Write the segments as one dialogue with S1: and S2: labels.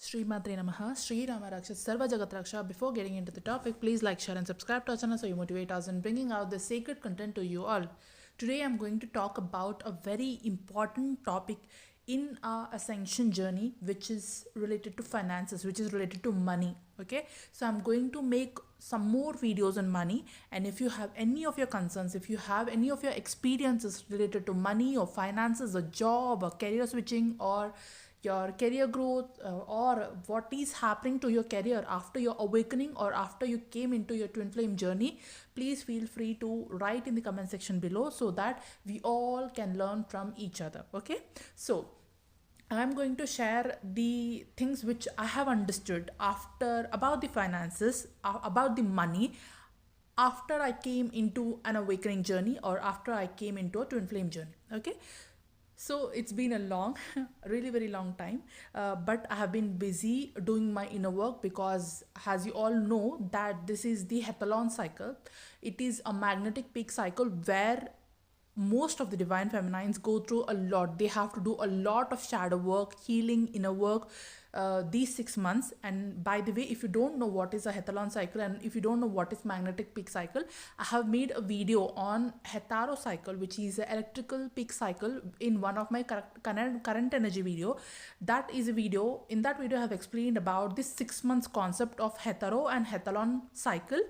S1: Shri Matre Namaha, Shri Rama Raksha, Sarva Jagat Raksha. Before getting into the topic, please like, share, and subscribe to our channel so you motivate us in bringing out the sacred content to you all. Today, I'm going to talk about a very important topic in our ascension journey, which is related to finances, which is related to money. Okay, so I'm going to make some more videos on money, and if you have any of your concerns, if you have any of your experiences related to money or finances, a job or career switching, or your career growth, or what is happening to your career after your awakening or after you came into your twin flame journey, please feel free to write in the comment section below so that we all can learn from each other. Okay, so I'm going to share the things which I have understood after about the finances, about the money, after I came into an awakening journey or after I came into a twin flame journey. Okay, so it's been a long, really very long time, but I have been busy doing my inner work because, as you all know, that this is the Hethalon cycle. It is a magnetic peak cycle where most of the divine feminines go through a lot. They have to do a lot of shadow work, healing, inner work, these 6 months. And by the way, if you don't know what is a Hethalon cycle and if you don't know what is magnetic peak cycle, I have made a video on Hetero cycle, which is an electrical peak cycle, in one of my current energy video. That is a video. In that video, I have explained about this 6 months concept of Hetero and Hethalon cycle,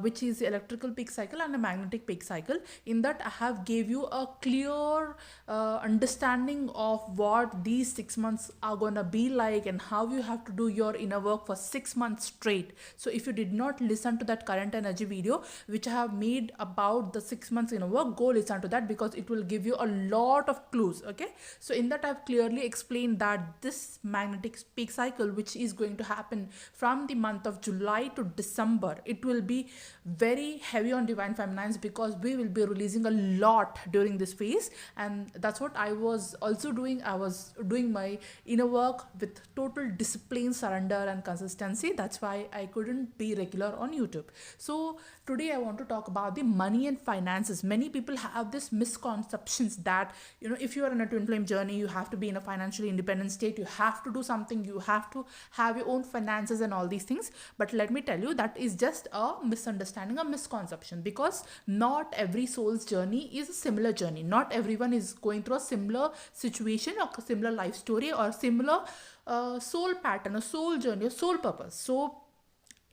S1: which is the electrical peak cycle and a magnetic peak cycle. In that, I have gave you a clear understanding of what these 6 months are gonna be like and how you have to do your inner work for 6 months straight. So if you did not listen to that current energy video which I have made about the 6 months inner work, go listen to that because it will give you a lot of clues. Okay, so in that I have clearly explained that this magnetic peak cycle, which is going to happen from the month of July to December, it will be very heavy on divine feminines because we will be releasing a lot during this phase. And that's what I was also doing. I was doing my inner work with total discipline, surrender, and consistency. That's why I couldn't be regular on YouTube. So today I want to talk about the money and finances. Many people have this misconceptions that, if you are in a twin flame journey, you have to be in a financially independent state, you have to do something, you have to have your own finances and all these things. But let me tell you, that is just a misunderstanding, a misconception, because not every soul's journey is a similar journey. Not everyone is going through a similar situation or a similar life story or similar soul pattern, a soul journey, a soul purpose. So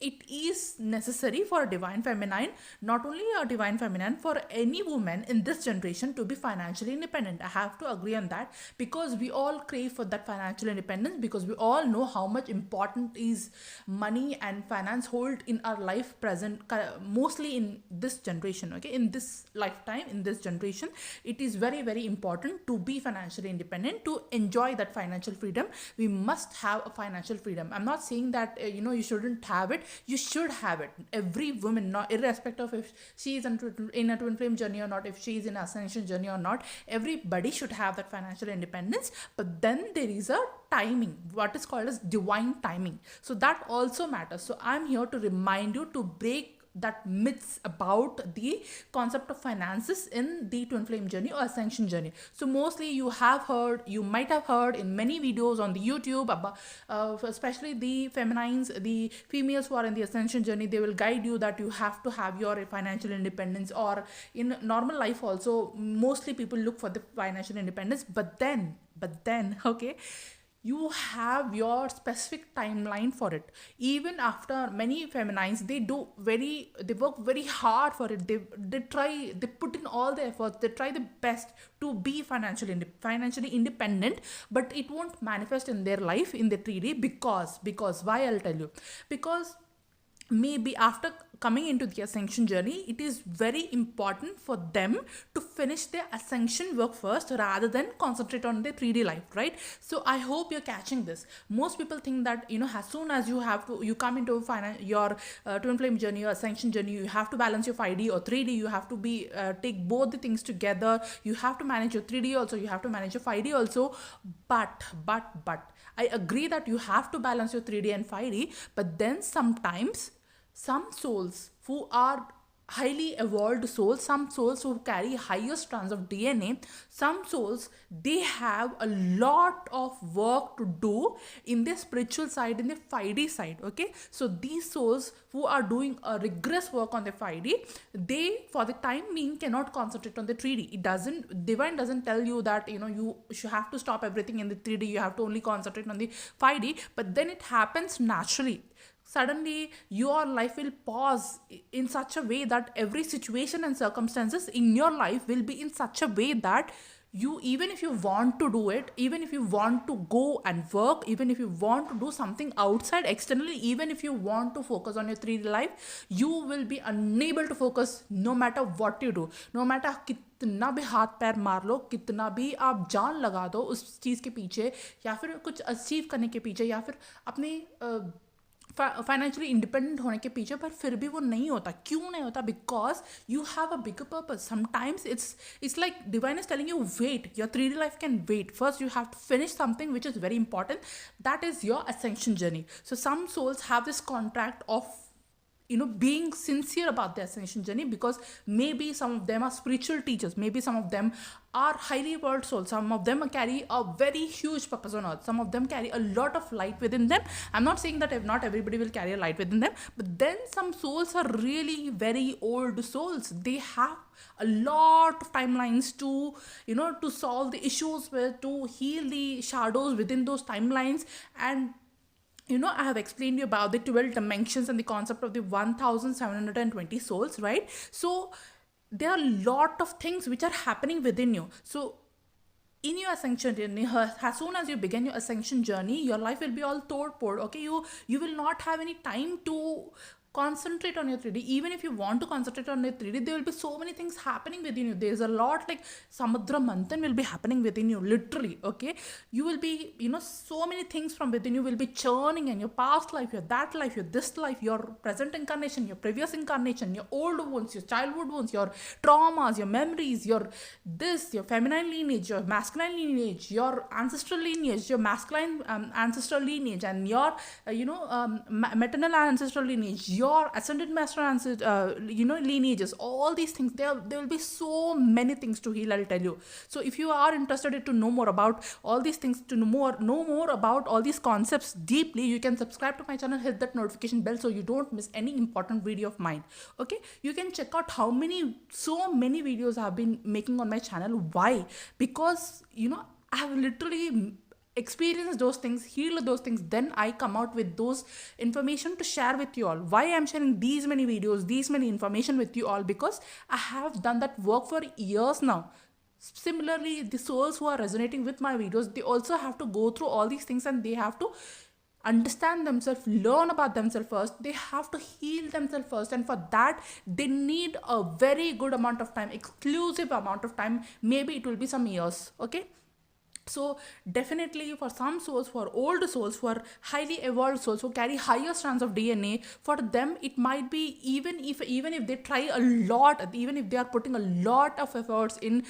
S1: it is necessary for a divine feminine, not only a divine feminine, for any woman in this generation to be financially independent. I have to agree on that because we all crave for that financial independence, because we all know how much important is money and finance hold in our life present, mostly in this generation. Okay, in this lifetime, in this generation, it is very very important to be financially independent. To enjoy that financial freedom, we must have a financial freedom. I'm not saying that you shouldn't have it. You should have it. Every woman, not irrespective of if she is in a twin flame journey or not, if she is in an ascension journey or not, everybody should have that financial independence. But then there is a timing, what is called as divine timing. So that also matters. So I'm here to remind you to break that myths about the concept of finances in the twin flame journey or ascension journey. So mostly you might have heard in many videos on the YouTube about, especially the feminines, the females who are in the ascension journey, they will guide you that you have to have your financial independence, or in normal life also mostly people look for the financial independence. But then okay, you have your specific timeline for it. Even after many feminines, they work very hard for it. They put in all the efforts, they try the best to be financially independent, but it won't manifest in their life in the 3D because why, I'll tell you. Because maybe after coming into the ascension journey, it is very important for them to finish their ascension work first rather than concentrate on their 3D life, right? So I hope you're catching this. Most people think that as soon as you come into your twin flame journey, your ascension journey, you have to balance your 5D or 3D. You have to be take both the things together. You have to manage your 3D also, you have to manage your 5D also. But I agree that you have to balance your 3D and 5D, but then sometimes some souls who are highly evolved souls, some souls who carry higher strands of DNA, some souls, they have a lot of work to do in their spiritual side, in the 5D side. Okay, so these souls who are doing a rigorous work on the 5D, they for the time being cannot concentrate on the 3D. It doesn't, divine doesn't tell you that you should have to stop everything in the 3D, you have to only concentrate on the 5D, but then it happens naturally. Suddenly your life will pause in such a way that every situation and circumstances in your life will be in such a way that you, even if you want to do it, even if you want to go and work, even if you want to do something outside externally, even if you want to focus on your 3D life, you will be unable to focus no matter what you do. No matter कितना भी हाथ पैर मार लो, कितना भी आप जान लगा दो उस चीज़ के पीछे, या फिर कुछ अचीव करने के पीछे, या फिर अपनी फाइनेंशियली इंडिपेंडेंट होने के पीछे, पर फिर भी वो नहीं होता. क्यों नहीं होता? Because you have a bigger purpose. Sometimes it's like divine is telling you wait, your 3D life can wait. First you have to finish something which is very important, that is your ascension journey. So some souls have this contract of being sincere about the ascension journey, because maybe some of them are spiritual teachers, maybe some of them are highly evolved souls, some of them carry a very huge purpose on earth, some of them carry a lot of light within them. I'm not saying that not everybody will carry a light within them, but then some souls are really very old souls. They have a lot of timelines to to solve the issues with, to heal the shadows within those timelines. And I have explained you about the 12 dimensions and the concept of the 1720 souls, right? So there are a lot of things which are happening within you. So in your ascension journey, as soon as you begin your ascension journey, your life will be all poured. Okay, you will not have any time to concentrate on your 3D. Even if you want to concentrate on your 3D, there will be so many things happening within you. There's a lot, like samudra manthan will be happening within you, literally. Okay, you will be so many things from within you will be churning in your past life, your that life, your this life, your present incarnation, your previous incarnation, your old wounds, your childhood wounds, your traumas, your memories, your feminine lineage, your masculine lineage, your ancestral lineage, your masculine ancestral lineage, and your maternal ancestral lineage, your ascended master lineages, all these things. There will be so many things to heal, I'll tell you. So if you are interested to know more about all these things, to know more about all these concepts deeply, you can subscribe to my channel, hit that notification bell so you don't miss any important video of mine. Okay, you can check out so many videos I've been making on my channel. Why? Because I have literally experience those things, heal those things, then I come out with those information to share with you all. Why I'm sharing these many videos, these many information with you all? Because I have done that work for years now. Similarly, the souls who are resonating with my videos, they also have to go through all these things, and they have to understand themselves, learn about themselves first. They have to heal themselves first, and for that they need a very good amount of time, exclusive amount of time. Maybe it will be some years. Okay, so definitely for some souls, for old souls, for highly evolved souls who carry higher strands of DNA, for them it might be, even if they try a lot, even if they are putting a lot of efforts in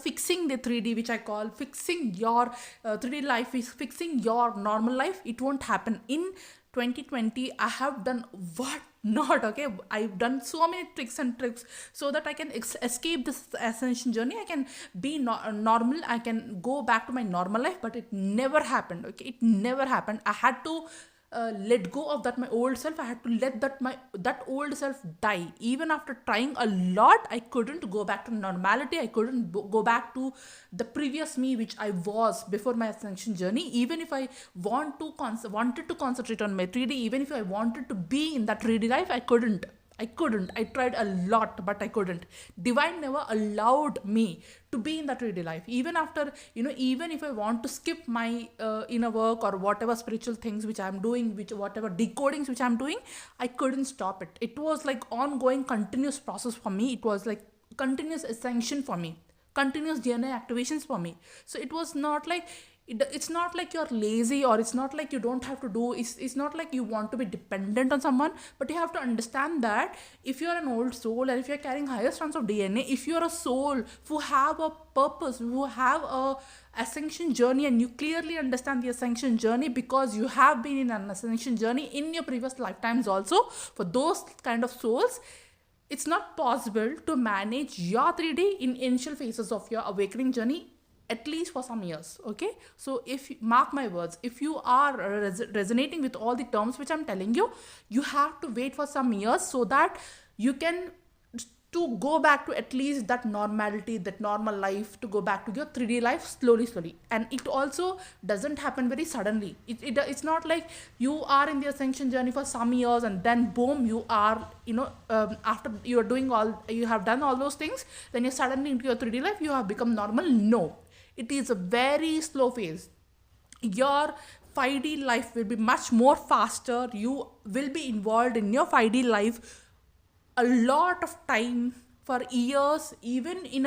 S1: fixing the 3D, which I call fixing your 3D life, fixing your normal life, it won't happen. In 2020 I have done what not. Okay, I've done so many tricks so that I can escape this ascension journey. I can be normal, I can go back to my normal life, but it never happened. Okay, it never happened. I had to let go of that my old self. I had to let that old self die. Even after trying a lot, I couldn't go back to normality. I couldn't go back to the previous me which I was before my ascension journey. Even if I wanted to concentrate on my 3D, even if I wanted to be in that 3D life, I couldn't. I tried a lot, but I couldn't. Divine never allowed me to be in that 3D life. Even after, even if I want to skip my inner work or whatever spiritual things which I'm doing, whatever decodings which I'm doing, I couldn't stop it. It was like ongoing, continuous process for me. It was like continuous ascension for me, continuous DNA activations for me. So it was not like, it's not like you're lazy, or it's not like you don't have to do, it's not like you want to be dependent on someone, but you have to understand that if you're an old soul, and if you're carrying higher strands of DNA, if you're a soul who have a purpose, who have a ascension journey, and you clearly understand the ascension journey because you have been in an ascension journey in your previous lifetimes also, for those kind of souls, it's not possible to manage your 3D in initial phases of your awakening journey, at least for some years. Okay, so if mark my words, if you are resonating with all the terms which I'm telling you, you have to wait for some years so that you can to go back to at least that normality, that normal life, to go back to your 3D life slowly. And it also doesn't happen very suddenly. It's not like you are in the ascension journey for some years and then boom, you are, after you are doing all, you have done all those things, then you're suddenly into your 3D life, you have become normal. No, it is a very slow phase. Your 5D life will be much more faster. You will be involved in your 5D life a lot of time for years, even in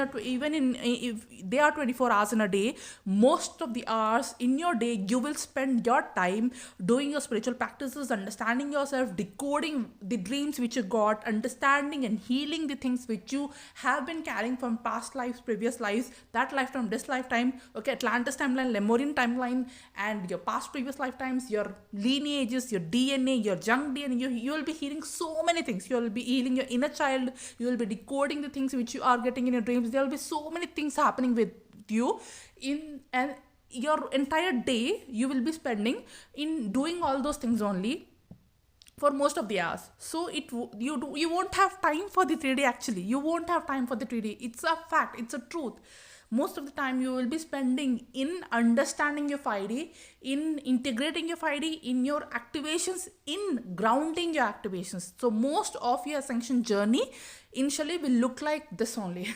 S1: if they are 24 hours in a day, most of the hours in your day you will spend your time doing your spiritual practices, understanding yourself, decoding the dreams which you got, understanding and healing the things which you have been carrying from past lives, previous lives, that lifetime, this lifetime, okay, Atlantis timeline, Lemurian timeline, and your past previous lifetimes, your lineages, your DNA, your junk DNA. You will be healing so many things. You will be healing your inner child, you will be decoding the things which you are getting in your dreams. There will be so many things happening with you in, and your entire day you will be spending in doing all those things only for most of the hours. So you won't have time for the 3D. Actually, you won't have time for the 3D. It's a fact, it's a truth. Most of the time you will be spending in understanding your 5D, in integrating your 5D, in your activations, in grounding your activations. So most of your ascension journey initially will look like this only.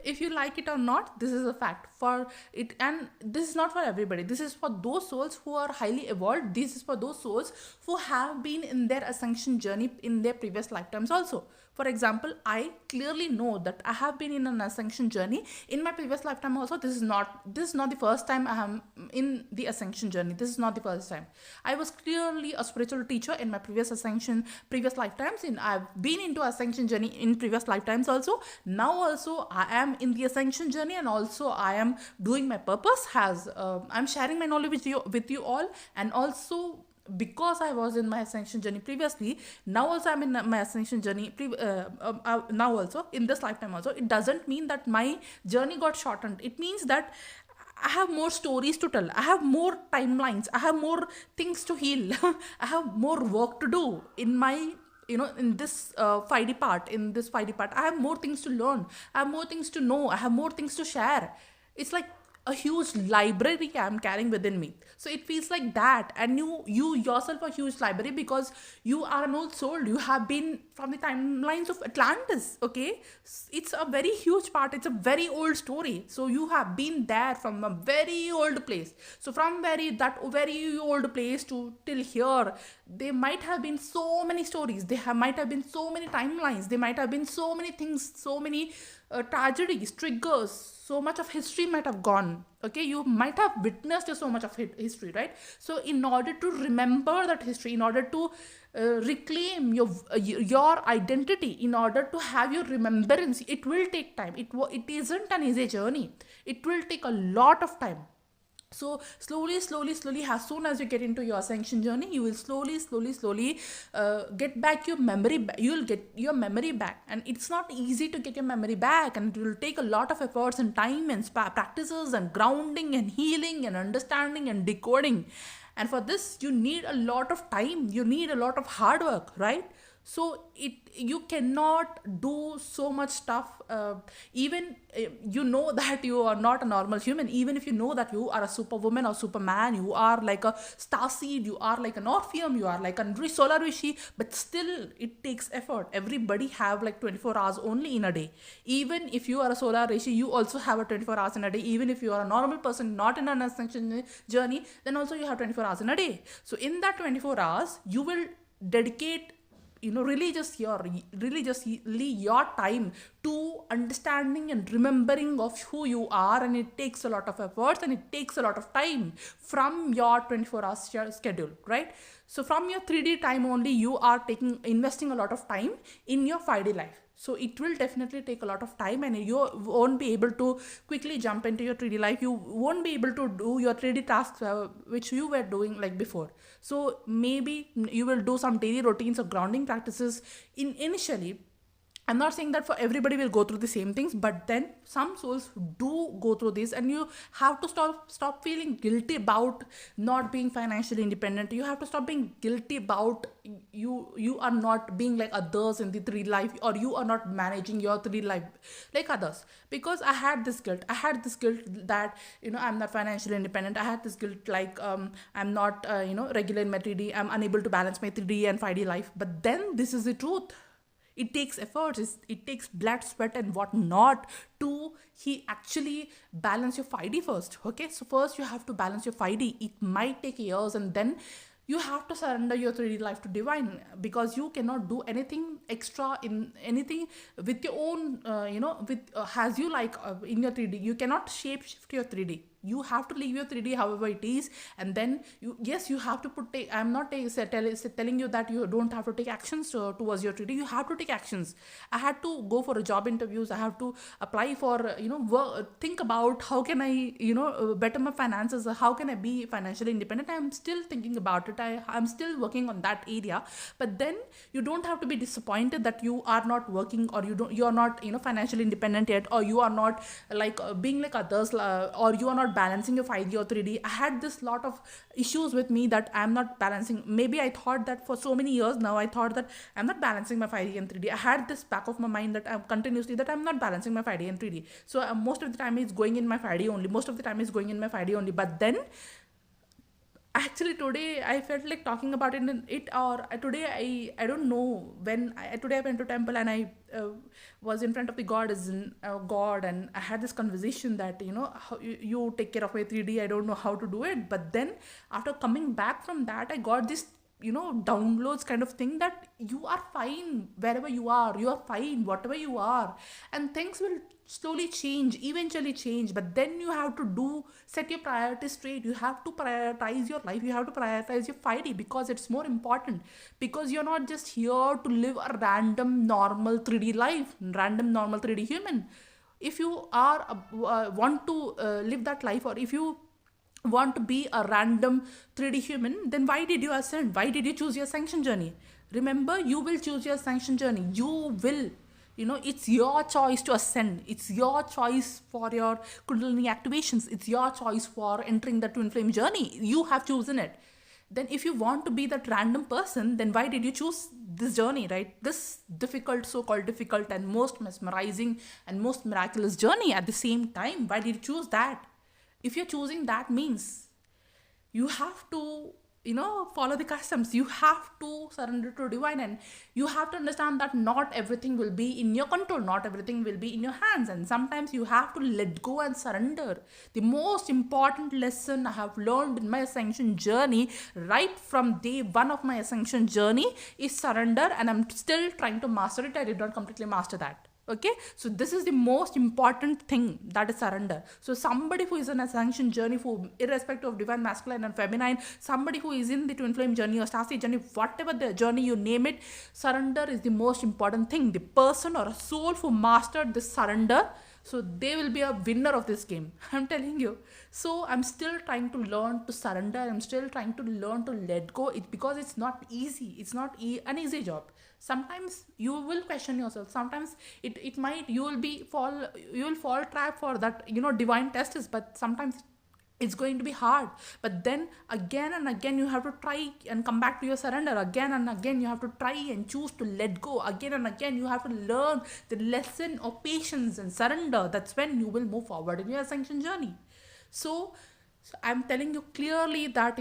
S1: If you like it or not, this is a fact for it. And this is not for everybody. This is for those souls who are highly evolved. This is for those souls who have been in their ascension journey in their previous lifetimes also. For example, I clearly know that I have been in an ascension journey in my previous lifetime also. This is not the first time I am in the ascension journey. This is not the first time. I was clearly a spiritual teacher in my previous lifetimes, and I've been into ascension journey in previous lifetimes also. Now also I am in the ascension journey, and also I am doing my purpose as I'm sharing my knowledge with you all. And also, because I was in my ascension journey previously, now also I'm in my ascension journey now also in this lifetime also, it doesn't mean that my journey got shortened. It means that I have more stories to tell, I have more timelines, I have more things to heal. I have more work to do in my, in this 5D part. I have more things to learn, I have more things to know, I have more things to share. It's like a huge library I'm carrying within me. So it feels like that. And you yourself a huge library, because you are an old soul. You have been from the timelines of Atlantis. Okay, it's a very huge part. It's a very old story. So you have been there from a very old place. So from that very old place to till here, there might have been so many stories. Might have been so many timelines. There might have been so many things, so many tragedies, triggers, so much of history might have gone. Okay, you might have witnessed so much of history, right? So in order to remember that history, in order to reclaim your identity, in order to have your remembrance, it will take time. It isn't an easy journey. It will take a lot of time. So slowly, as soon as you get into your ascension journey, you will slowly get back your memory. You will get your memory back, and it's not easy to get your memory back, and it will take a lot of efforts and time and practices and grounding and healing and understanding and decoding. And for this, you need a lot of time. You need a lot of hard work, right? So you cannot do so much stuff, even that you are not a normal human. Even if you know that you are a superwoman or superman, you are like a starseed, you are like an orpheum, you are like a solar rishi, but still it takes effort. Everybody have like 24 hours only in a day. Even if you are a solar rishi, you also have a 24 hours in a day. Even if you are a normal person, not in an ascension journey, then also you have 24 hours in a day. So in that 24 hours, you will dedicate religiously your time to understanding and remembering of who you are. And it takes a lot of efforts, and it takes a lot of time from your 24 hours schedule, right? So from your 3D time only, you are investing a lot of time in your 5D life. So it will definitely take a lot of time, and you won't be able to quickly jump into your 3D life. You won't be able to do your 3D tasks which you were doing like before. So maybe you will do some daily routines of grounding practices initially, I'm not saying that for everybody will go through the same things, but then some souls do go through this, and you have to stop feeling guilty about not being financially independent. You have to stop being guilty about you are not being like others in the three life, or you are not managing your three life like others. Because I had this guilt. I had this guilt that I'm not financially independent. I had this guilt like I'm not regular in my 3D. I'm unable to balance my 3D and 5D life. But then this is the truth. It takes efforts, it takes blood, sweat, and whatnot to he actually balance your 5D first. Okay, so first you have to balance your 5D. It might take years, and then you have to surrender your 3D life to divine, because you cannot do anything extra in anything with your own with as you like in your 3D. You cannot shape shift your 3D. You have to leave your 3D however it is, and then you have to I'm not telling you that you don't have to take actions towards your 3D. You have to take actions. I had to go for a job interviews. I have to apply for work, think about how can I better my finances, how can I be financially independent. I'm still thinking about it. I'm still working on that area. But then you don't have to be disappointed that you are not working, or you're not financially independent yet, or you are not like being like others, or you are not balancing your 5D or 3D. I had this lot of issues with me that I'm not balancing. Maybe I thought that for so many years now, I thought that I'm not balancing my 5D and 3D. I had this back of my mind that I'm continuously that I'm not balancing my 5D and 3D. So most of the time it's going in my 5D only. Most of the time it's going in my 5D only. But then actually today I felt like talking about it, or today I don't know when today I went to temple, and I was in front of the god as in god, and I had this conversation that how you take care of my 3D. I don't know how to do it. But then after coming back from that, I got this downloads kind of thing that you are fine wherever you are fine whatever you are, and things will slowly change, eventually change. But then you have to set your priorities straight. You have to prioritize your life. You have to prioritize your 5D, because it's more important. Because you're not just here to live a random normal 3D life, random normal 3D human. If you are want to live that life, or if you want to be a random 3D human, then why did you ascend? Why did you choose your ascension journey? Remember, you will choose your ascension journey. You will, it's your choice to ascend. It's your choice for your Kundalini activations. It's your choice for entering the twin flame journey. You have chosen it. Then if you want to be that random person, then why did you choose this journey, right? This difficult, so-called difficult, and most mesmerizing and most miraculous journey at the same time. Why did you choose that? If you're choosing that, means you have to follow the customs. You have to surrender to divine, and you have to understand that not everything will be in your control, not everything will be in your hands, and sometimes you have to let go and surrender. The most important lesson I have learned in my ascension journey, right from day one of my ascension journey, is surrender, and I'm still trying to master it. I did not completely master that. Okay, so this is the most important thing, that is surrender. So somebody who is in ascension journey, who irrespective of divine masculine and feminine, somebody who is in the twin flame journey or star seed journey, whatever the journey you name it, surrender is the most important thing. The person or a soul who mastered this surrender, so they will be a winner of this game. I'm telling you. So I'm still trying to learn to surrender. I'm still trying to learn to let go. It's because it's not easy. It's not an easy job. Sometimes you will question yourself. Sometimes it might you will fall trap for that divine tests. But sometimes it's going to be hard. But then again and again you have to try and come back to your surrender. Again and again you have to try and choose to let go. Again and again you have to learn the lesson of patience and surrender. That's when you will move forward in your ascension journey. So I'm telling you clearly that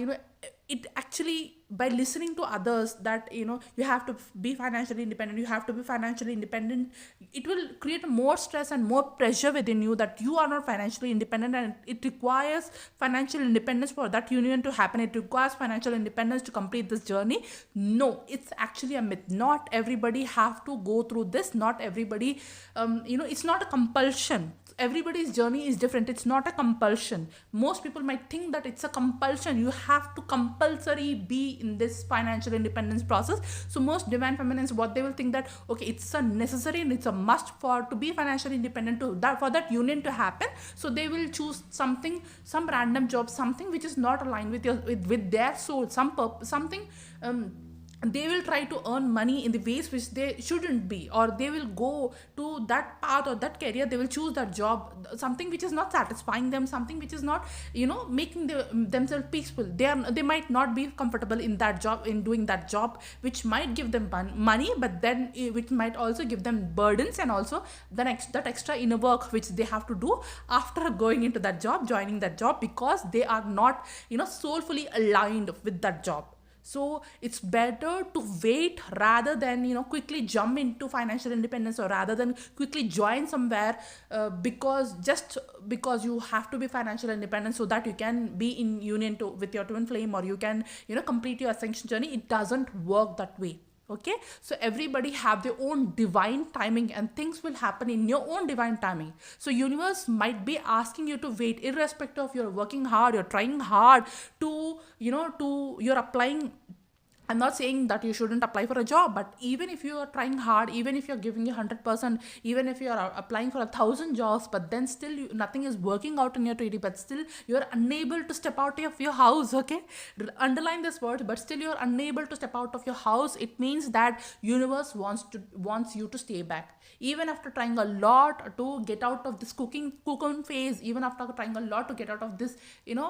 S1: it actually, by listening to others, that you have to be financially independent, you have to be financially independent, it will create more stress and more pressure within you that you are not financially independent, and it requires financial independence for that union to happen. It requires financial independence to complete this journey. No, it's actually a myth. Not everybody have to go through this. Not everybody it's not a compulsion. Everybody's journey is different. It's not a compulsion. Most people might think that it's a compulsion. You have to compulsory be in this financial independence process. So most divine feminines, what they will think that, okay, it's a necessary and it's a must to be financially independent, for that union to happen. So they will choose some random job, something which is not aligned with their soul, something they will try to earn money in the ways which they shouldn't be, or they will go to that path or that career, they will choose that job, something which is not satisfying them, something which is not, making themselves peaceful. They might not be comfortable in that job, in doing that job which might give them money, but then which might also give them burdens, and also that extra inner work which they have to do after going into that job, joining that job, because they are not, soulfully aligned with that job. So it's better to wait rather than, quickly jump into financial independence, or rather than quickly join somewhere, because just because you have to be financial independent so that you can be in union with your twin flame, or you can, complete your ascension journey. It doesn't work that way. Okay, so everybody have their own divine timing, and things will happen in your own divine timing. So universe might be asking you to wait, irrespective of you're working hard, you're trying hard to, you're applying. I'm not saying that you shouldn't apply for a job, but even if you are trying hard, even if you're giving your 100%, even if you are applying for 1,000 jobs, but then still nothing is working out in your 3D, but still you are unable to step out of your house. Okay, underline this word, but still you are unable to step out of your house. It means that universe wants you to stay back, even after trying a lot to get out of this cocoon phase, even after trying a lot to get out of this, your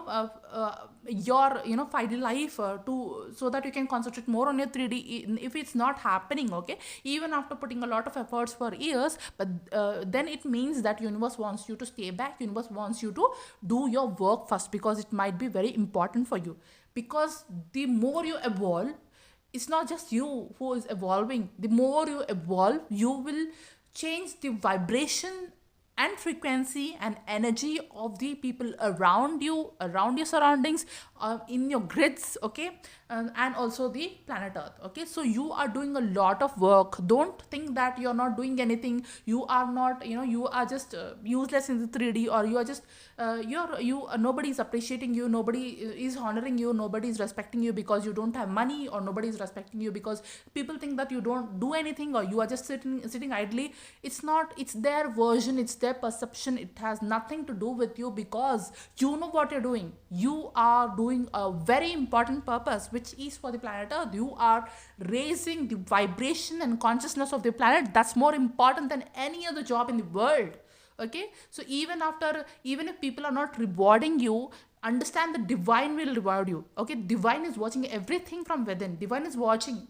S1: 5D life, to so that you can concentrate more on your 3D. If it's not happening, okay, even after putting a lot of efforts for years, but then it means that universe wants you to stay back. Universe wants you to do your work first, because it might be very important for you. Because the more you evolve, it's not just you who is evolving. The more you evolve, you will change the vibration and frequency and energy of the people around you, around your surroundings, in your grids. Okay, and also the planet Earth. Okay, so you are doing a lot of work. Don't think that you're not doing anything. You are not, you are just useless in the 3D, or you are just nobody is appreciating you, nobody is honoring you, nobody is respecting you because you don't have money, or nobody is respecting you because people think that you don't do anything, or you are just sitting idly. It's not. It's their version, it's their perception. It has nothing to do with you, because you know what you're doing. You are doing a very important purpose, which is for the planet Earth. You are raising the vibration and consciousness of the planet. That's more important than any other job in the world. Okay, so even if people are not rewarding you, understand the divine will reward you. Okay, divine is watching everything from within. Divine is watching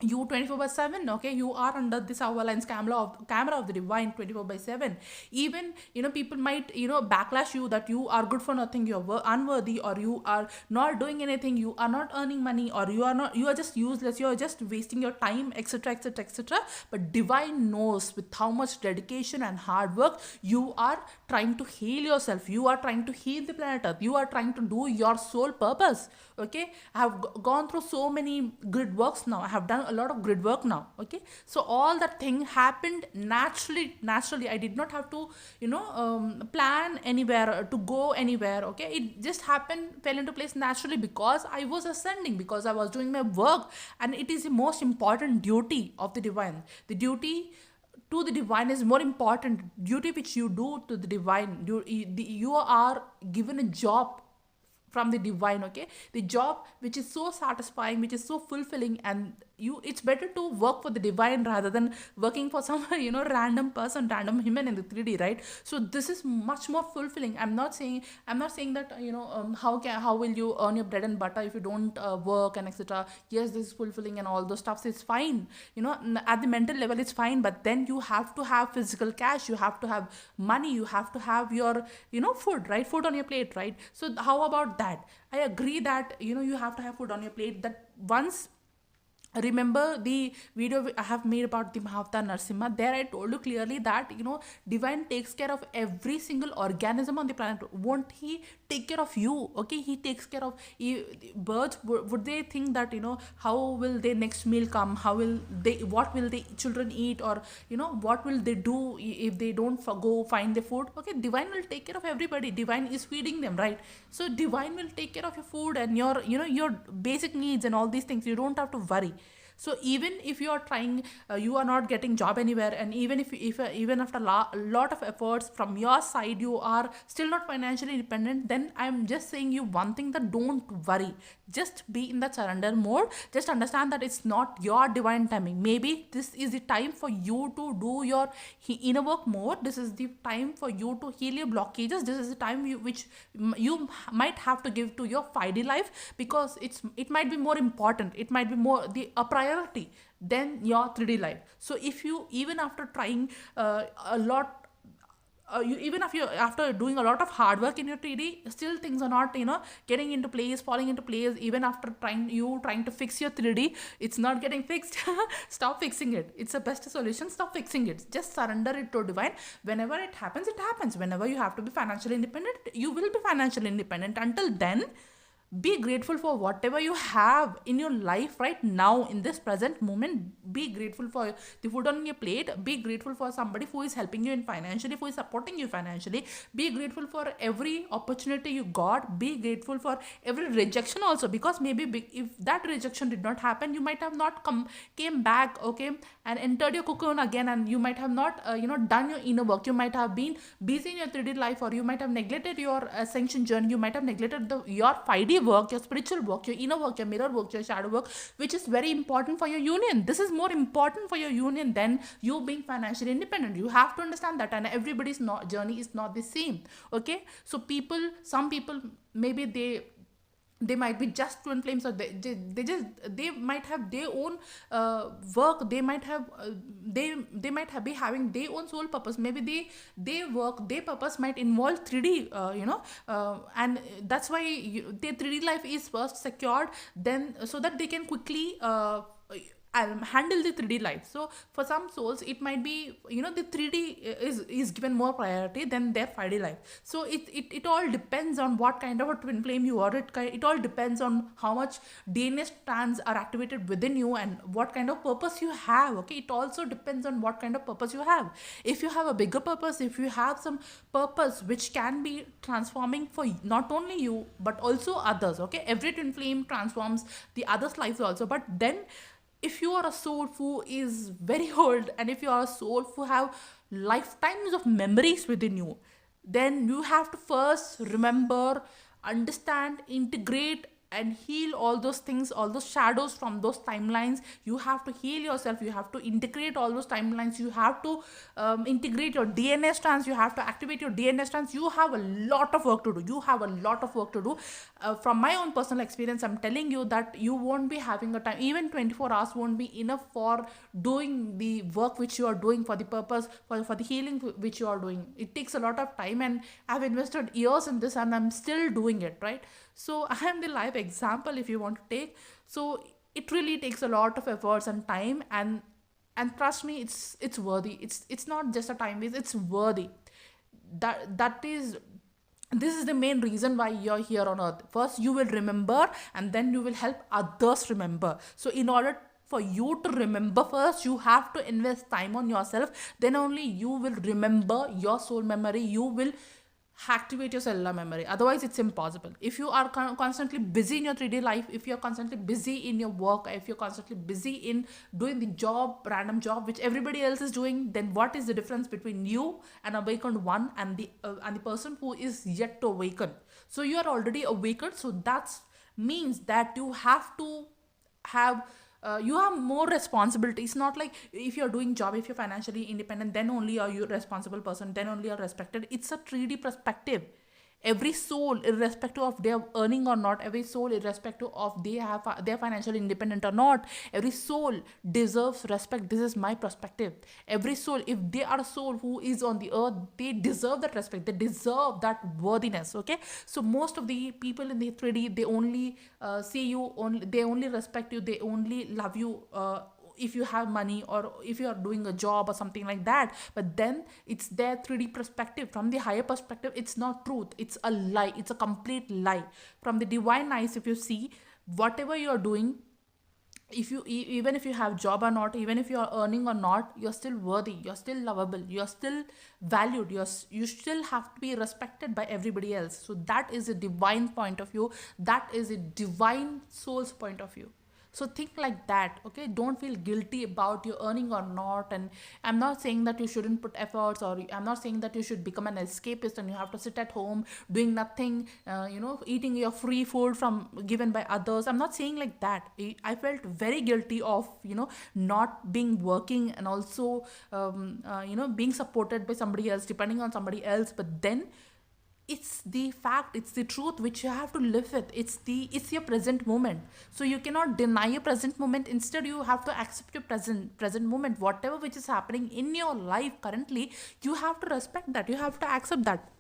S1: you 24/7. Okay, you are under this avalanche camera of the divine 24/7. Even, people might, backlash you that you are good for nothing, you're unworthy, or you are not doing anything, you are not earning money, or you are just useless, you are just wasting your time, etc, etc, etc. But divine knows with how much dedication and hard work you are trying to heal yourself, you are trying to heal the planet Earth, you are trying to do your soul purpose. Okay, I have gone through so many grid works now. I have done a lot of grid work now. Okay, so all that thing happened naturally. I did not have to, plan anywhere, to go anywhere. Okay, it just happened, fell into place naturally, because I was ascending, because I was doing my work. And it is the most important duty of the divine. The duty to the divine is more important. Duty which you do to the divine, you are given a job from the divine. Okay, the job which is so satisfying, which is so fulfilling, and it's better to work for the divine rather than working for some random person, random human in the 3D, right? So this is much more fulfilling. I'm not saying that, how will you earn your bread and butter if you don't work and etc. Yes, this is fulfilling and all those stuff, it's fine, at the mental level it's fine, but then you have to have physical cash, you have to have money, you have to have your, food, right? Food on your plate, right? So how about that? I agree that, you have to have food on your plate. That once, remember the video I have made about the Mahavatar Narsimha. There I told you clearly that, divine takes care of every single organism on the planet. Won't he take care of you? Okay, he takes care of birds. Would they think that, how will their next meal come? What will the children eat? Or, what will they do if they don't go find the food? Okay, divine will take care of everybody. Divine is feeding them, right? So divine will take care of your food and your, your basic needs and all these things. You don't have to worry. So even if you are trying, you are not getting job anywhere, and even if even after lot of efforts from your side, you are still not financially independent, then I'm just saying you one thing, that don't worry, just be in the surrender mode. Just understand that it's not your divine timing. Maybe this is the time for you to do your inner work more. This is the time for you to heal your blockages. This is the time which you might have to give to your 5D life, because it might be more important, it might be more a priority than your 3D life. So if you, even after trying a lot, you, even if you, after doing a lot of hard work in your 3D, still things are not, getting into place, falling into place. Even after trying to fix your 3D, it's not getting fixed. Stop fixing it. It's the best solution. Stop fixing it. Just surrender it to divine. Whenever it happens, it happens. Whenever you have to be financially independent, you will be financially independent. Until then, be grateful for whatever you have in your life right now, in this present moment. Be grateful for the food on your plate. Be grateful for somebody who is helping you in financially, who is supporting you financially. Be grateful for every opportunity you got. Be grateful for every rejection also, because maybe if that rejection did not happen, you might have not came back, okay, and entered your cocoon again, and you might have not done your inner work. You might have been busy in your 3D life, or you might have neglected your ascension journey. You might have neglected your 5D work, your spiritual work, your inner work, your mirror work, your shadow work, which is very important for your union. This is more important for your union than you being financially independent. You have to understand that, and everybody's journey is not the same. Okay, so some people, maybe they might be just twin flames, or they might have their own work. They might have they might have be having their own soul purpose. Maybe they work, their purpose might involve 3D, and that's why their 3D life is first secured, then so that they can quickly handle the 3D life. So for some souls, it might be, the 3D is given more priority than their 5D life. So it all depends on what kind of a twin flame you are. It all depends on how much DNA strands are activated within you, and what kind of purpose you have. Okay, it also depends on what kind of purpose you have. If you have a bigger purpose, if you have some purpose which can be transforming for not only you but also others. Okay, every twin flame transforms the others' lives also. But then, if you are a soul who is very old, and if you are a soul who have lifetimes of memories within you, then you have to first remember, understand, integrate, and heal all those things, all those shadows from those timelines. You have to heal yourself. You have to integrate all those timelines. You have to integrate your DNA strands. You have to activate your DNA strands. You have a lot of work to do. You have a lot of work to do. From my own personal experience, I'm telling you that you won't be having a time. Even 24 hours won't be enough for doing the work which you are doing, for the purpose, for the healing which you are doing. It takes a lot of time, and I've invested years in this, and I'm still doing it, right? So I am the live example, if you want to take. So it really takes a lot of efforts and time, and trust me, it's worthy. It's not just a time waste. It's worthy. This is the main reason why you're here on earth. First, you will remember, and then you will help others remember. So in order for you to remember, first you have to invest time on yourself. Then only you will remember your soul memory. You will activate your cellular memory. Otherwise, it's impossible. If you are constantly busy in your 3D life, if you're constantly busy in your work, if you're constantly busy in doing the random job which everybody else is doing, then what is the difference between you, an awakened one, and the person who is yet to awaken? So you are already awakened. So that means that you have to have you have more responsibility. It's not like if you're doing job, if you're financially independent, then only are you a responsible person, then only are respected. It's a 3D perspective. Every soul, irrespective of their earning or not, every soul, irrespective of they're financially independent or not, every soul deserves respect. This is my perspective. Every soul, if they are a soul who is on the earth, they deserve that respect. They deserve that worthiness. Okay, so most of the people in the 3D, they only see you, they only respect you, they only love you if you have money, or if you are doing a job or something like that. But then it's their 3D perspective. From the higher perspective, it's not truth, it's a lie. It's a complete lie. From the divine eyes, if you see, whatever you are doing, even if you have job or not, even if you are earning or not, you're still worthy, you're still lovable, you're still valued, you still have to be respected by everybody else. So that is a divine point of view. That is a divine soul's point of view. So think like that, okay? Don't feel guilty about you earning or not. And I'm not saying that you shouldn't put efforts, or I'm not saying that you should become an escapist and you have to sit at home doing nothing, eating your free food from given by others. I'm not saying like that. I felt very guilty of, not being working, and also, being supported by somebody else, depending on somebody else. But then it's the fact, it's the truth which you have to live with. It's your present moment, so you cannot deny your present moment. Instead, you have to accept your present moment. Whatever which is happening in your life currently, you have to respect that, you have to accept that.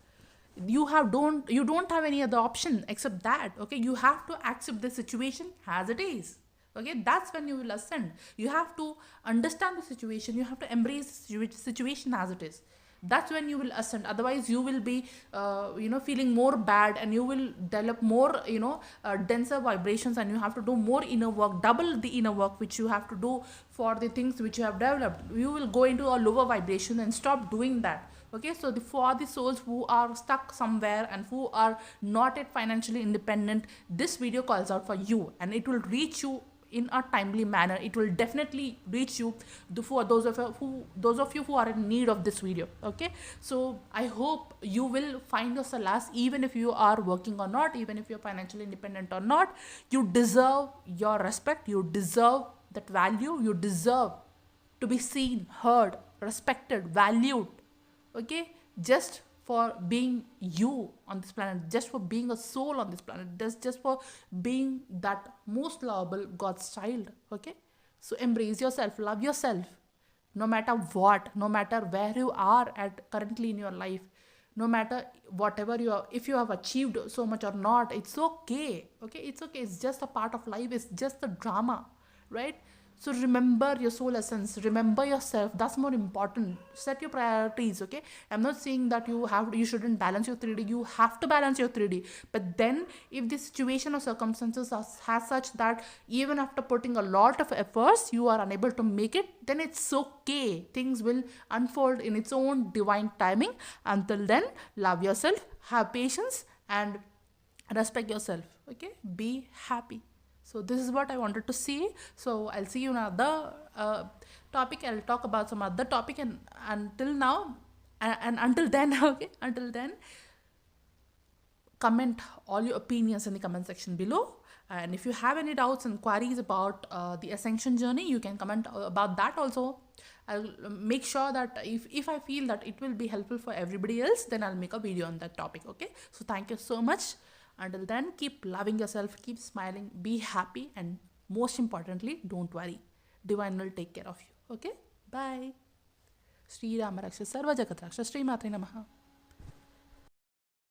S1: You don't have any other option except that, okay? You have to accept the situation as it is, okay? That's when you will ascend. You have to understand the situation, you have to embrace the situation as it is. That's when you will ascend. Otherwise you will be feeling more bad, and you will develop more denser vibrations, and you have to do more inner work, double the inner work which you have to do for the things which you have developed. You will go into a lower vibration and stop doing that, okay? So for the souls who are stuck somewhere and who are not yet financially independent, this video calls out for you, and it will reach you in a timely manner. It will definitely reach you, for those of you who are in need of this video, okay? So I hope you will find your solace, even if you are working or not, even if you're financially independent or not. You deserve your respect, you deserve that value, you deserve to be seen, heard, respected, valued, okay? Just for being you on this planet, just for being a soul on this planet, just for being that most lovable God's child, okay? So embrace yourself, love yourself, no matter what, no matter where you are at currently in your life, no matter whatever if you have achieved so much or not, it's okay, okay? It's okay, it's just a part of life, it's just a drama, right? So remember your soul essence, remember yourself. That's more important. Set your priorities, okay? I'm not saying that you shouldn't balance your 3D. You have to balance your 3D. But then if the situation or circumstances has such that even after putting a lot of efforts, you are unable to make it, then it's okay. Things will unfold in its own divine timing. Until then, love yourself, have patience, and respect yourself, okay? Be happy. So this is what I wanted to see. So I'll see you in another topic. I'll talk about some other topic, and until now, and until then, okay, until then, comment all your opinions in the comment section below. And if you have any doubts and queries about the ascension journey, you can comment about that also. I'll make sure that if I feel that it will be helpful for everybody else, then I'll make a video on that topic, okay? So thank you so much. Until then, keep loving yourself, keep smiling, be happy, and most importantly, don't worry. Divine will take care of you. Okay? Bye. Sri Rama Raksha Sarva Jagat Raksha Sri Matre Namaha.